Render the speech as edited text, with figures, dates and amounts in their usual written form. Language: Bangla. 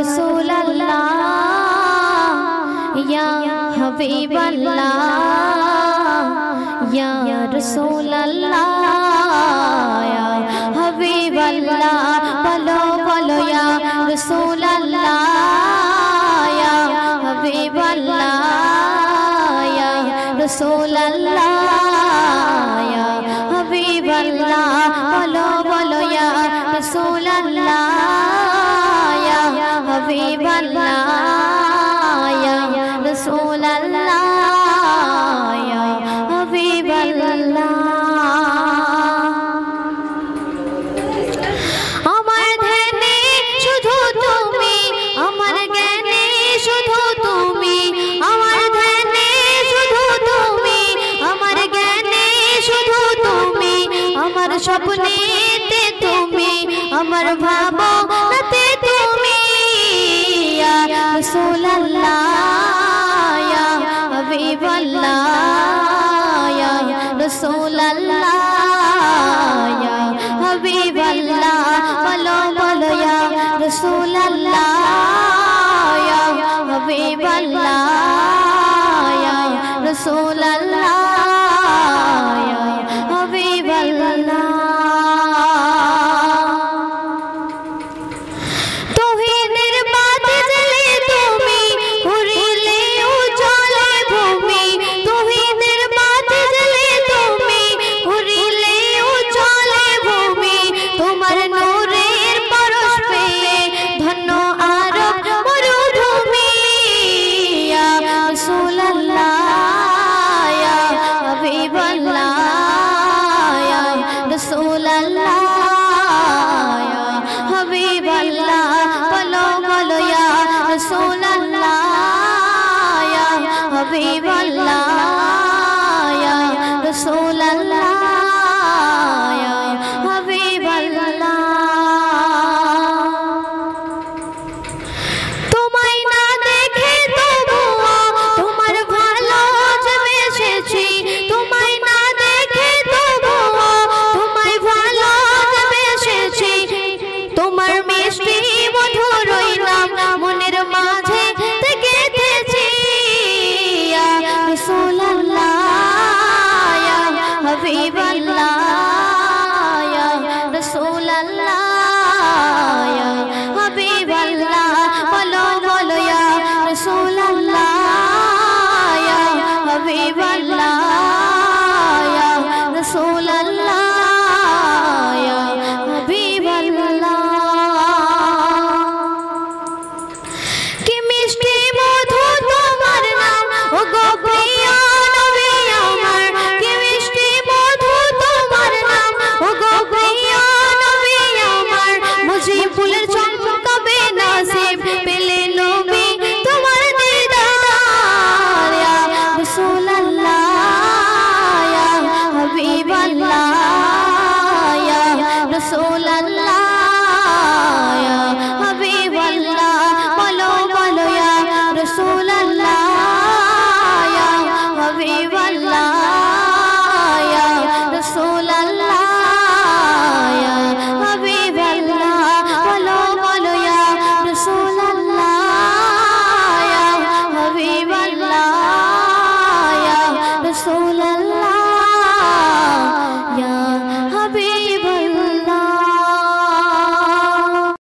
रसूलल्लाह या हबीबल्लाह या रसूलल्लाह या हबीबल्लाह बोलो बोलो या रसूलल्लाह या हबीबल्लाह या रसूलल्लाह या हबीबल्लाह बोलो बोलो या रसूलल्लाह या हबीबल्लाह या रसूलल्लाह या हबीबल्लाह। আমার ধ্যানে শুধু তুমি, আমার জ্ঞানে শুধু তুমি, আমার ধ্যানে শুধু তুমি, আমার জ্ঞানে শুধু তুমি, আমার স্বপ্নেতে তুমি, আমার ভাবনাতে তুমি ইয়া রাসূলুল্লাহ ইয়া হাবিবাল্লাহ ইয়া রাসূলুল্লাহ ইয়া হাবিবাল্লাহ বলো বলো ইয়া রাসূলুল্লাহ ইয়া হাবিবাল্লাহ ইয়া রাসূলুল্লাহ ইয়া হাবিবাল্লাহ। रसूलल्लाह या हबीबल्लाह